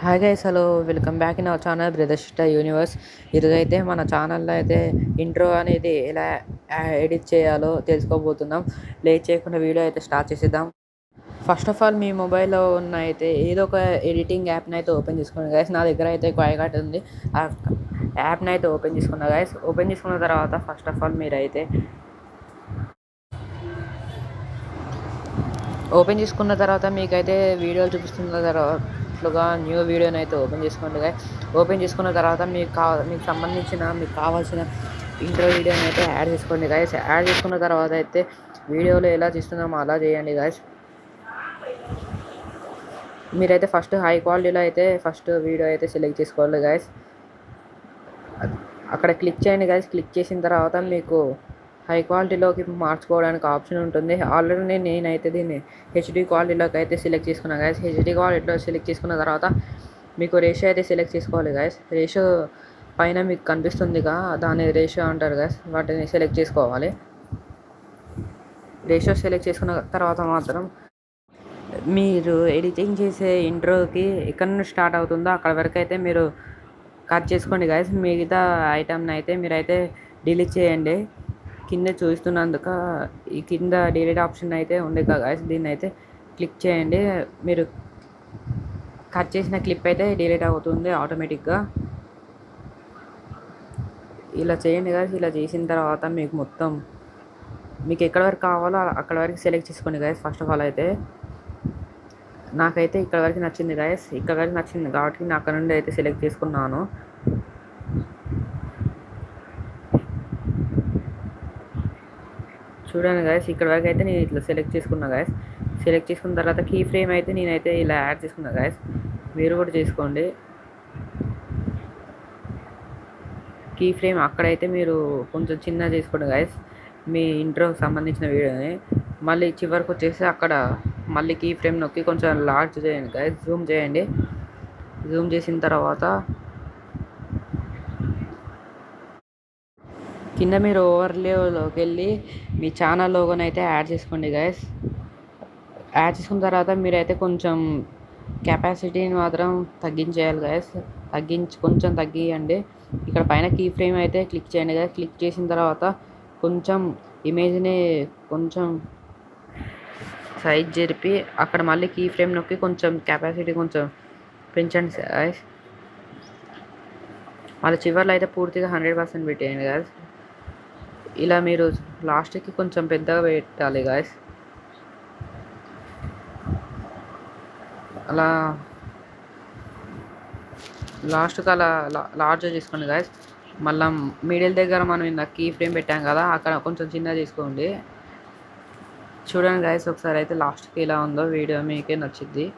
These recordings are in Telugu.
Hi guys, hello, welcome back in our channel బ్రదర్షిట యూనివర్స్. ఈరోజు అయితే మన ఛానల్లో అయితే ఇంట్రో అనేది ఎలా ఎడిట్ చేయాలో తెలుసుకోబోతున్నాం. లేట్ చేయకుండా వీడియో అయితే స్టార్ట్ చేసేద్దాం. ఫస్ట్ ఆఫ్ ఆల్ మీ మొబైల్లో ఉన్న అయితే ఏదో ఒక ఎడిటింగ్ యాప్ని అయితే ఓపెన్ చేసుకోండి గైస్. నా దగ్గర అయితే క్వైకాట్ ఉంది. ఆ యాప్ని అయితే ఓపెన్ చేసుకున్నా గైస్. ఓపెన్ చేసుకున్న తర్వాత ఫస్ట్ ఆఫ్ ఆల్ మీరైతే ఓపెన్ చేసుకున్న తర్వాత మీకైతే వీడియోలు చూపిస్తున్న తర్వాతగా న్యూ వీడియోని అయితే ఓపెన్ చేసుకోండి గైస్. ఓపెన్ చేసుకున్న తర్వాత మీకు సంబంధించిన మీకు కావాల్సిన ఇంట్రో వీడియోని అయితే యాడ్ చేసుకోండి గైస్. యాడ్ చేసుకున్న తర్వాత అయితే వీడియోలో ఎలా చేస్తున్నామో అలా చేయండి గైస్. మీరైతే ఫస్ట్ హై క్వాలిటీలో అయితే ఫస్ట్ వీడియో అయితే సెలెక్ట్ చేసుకోవాలి గైస్. అక్కడ క్లిక్ చేయండి గైస్. క్లిక్ చేసిన తర్వాత మీకు హై క్వాలిటీలోకి మార్చుకోవడానికి ఆప్షన్ ఉంటుంది. ఆల్రెడీ నేనైతే దీన్ని హెచ్డి క్వాలిటీలోకి అయితే సెలెక్ట్ చేసుకున్నాను గైస్. హెచ్డి క్వాలిటీలో సెలెక్ట్ చేసుకున్న తర్వాత మీకు రేషియో అయితే సెలెక్ట్ చేసుకోవాలి గైస్. రేషియో పైన మీకు కనిపిస్తుందిగా, దాన్ని రేషియో అంటారు గైస్. వాటిని సెలెక్ట్ చేసుకోవాలి. రేషియో సెలెక్ట్ చేసుకున్న తర్వాత మాత్రం మీరు ఎడిటింగ్ చేసే ఇంట్రోకి ఎక్కడి నుండి స్టార్ట్ అవుతుందో అక్కడ వరకు అయితే మీరు కట్ చేసుకోండి గైస్. మిగతా ఐటమ్ని అయితే మీరైతే డిలీట్ చేయండి. కింద చూస్తున్నందుకు ఈ కింద డిలీట్ ఆప్షన్ అయితే ఉంది కదా గైస్, దీన్ని అయితే క్లిక్ చేయండి. మీరు కట్ చేసిన క్లిప్ అయితే డిలీట్ అవుతుంది ఆటోమేటిక్గా. ఇలా చేయండి గైస్. ఇలా చేసిన తర్వాత మీకు ఎక్కడ వరకు కావాలో అక్కడ వరకు సెలెక్ట్ చేసుకోండి గైస్. ఫస్ట్ ఆఫ్ ఆల్ అయితే నాకైతే ఇక్కడ వరకు నచ్చింది గైస్. ఇక్కడ వరకు నచ్చింది కాబట్టి నేను అక్కడ నుండి అయితే సెలెక్ట్ చేసుకున్నాను. చూడండి గైస్, ఇక్కడ వరకు అయితే నేను ఇట్లా సెలెక్ట్ చేసుకున్నా గైస్. సెలెక్ట్ చేసుకున్న తర్వాత కీ ఫ్రేమ్ అయితే నేనైతే ఇలా యాడ్ చేసుకున్నా గైస్. మీరు కూడా చేసుకోండి. కీ ఫ్రేమ్ అక్కడైతే మీరు కొంచెం చిన్న చేసుకోండి గైస్, మీ ఇంట్రోకి సంబంధించిన వీడియోని. మళ్ళీ చివరికి వచ్చేసి అక్కడ మళ్ళీ కీ ఫ్రేమ్ నొక్కి కొంచెం లార్జ్ చేయండి గైస్. జూమ్ చేయండి. జూమ్ చేసిన తర్వాత కింద మీరు ఓవర్లేలోకి వెళ్ళి మీ ఛానల్ లోగోని అయితే యాడ్ చేసుకోండి గైస్. యాడ్ చేసుకున్న తర్వాత మీరైతే కొంచెం కెపాసిటీని మాత్రం తగ్గించేయాలి గైస్. కొంచెం తగ్గియండి. ఇక్కడ పైన కీ ఫ్రేమ్ అయితే క్లిక్ చేయండి గైస్. క్లిక్ చేసిన తర్వాత కొంచెం ఇమేజ్ని కొంచెం సైజ్ జరిపి అక్కడ మళ్ళీ కీ ఫ్రేమ్ నొక్కి కొంచెం కెపాసిటీ కొంచెం పెంచండి గైస్. మళ్ళీ చివర్లో అయితే పూర్తిగా 100% పెట్టేయండి గైస్. ఇలా మీరు లాస్ట్కి కొంచెం పెద్దగా పెట్టాలి గాయస్. అలా లాస్ట్కి అలా లార్జ్ చేసుకోండి గాయస్. మళ్ళీ మిడిల్ దగ్గర మనం ఇందాక కీ ఫ్రేమ్ పెట్టాం కదా, అక్కడ కొంచెం చిన్నగా చేసుకోండి. చూడండి గాయస్, ఒకసారి అయితే లాస్ట్కి ఎలా ఉందో వీడియో మీకే నచ్చిద్ది.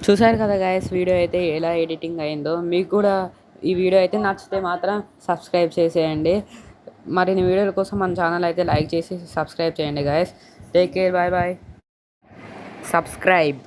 చూసారు కదా గాయస్, వీడియో అయితే ఎలా ఎడిటింగ్ అయిందో. మీకు కూడా ఈ వీడియో అయితే నచ్చితే మాత్రం సబ్స్క్రైబ్ చేసేయండి. మరిన్ని వీడియోల కోసం మన ఛానల్ అయితే లైక్ చేసి సబ్స్క్రైబ్ చేయండి guys. Take care, bye bye. Subscribe.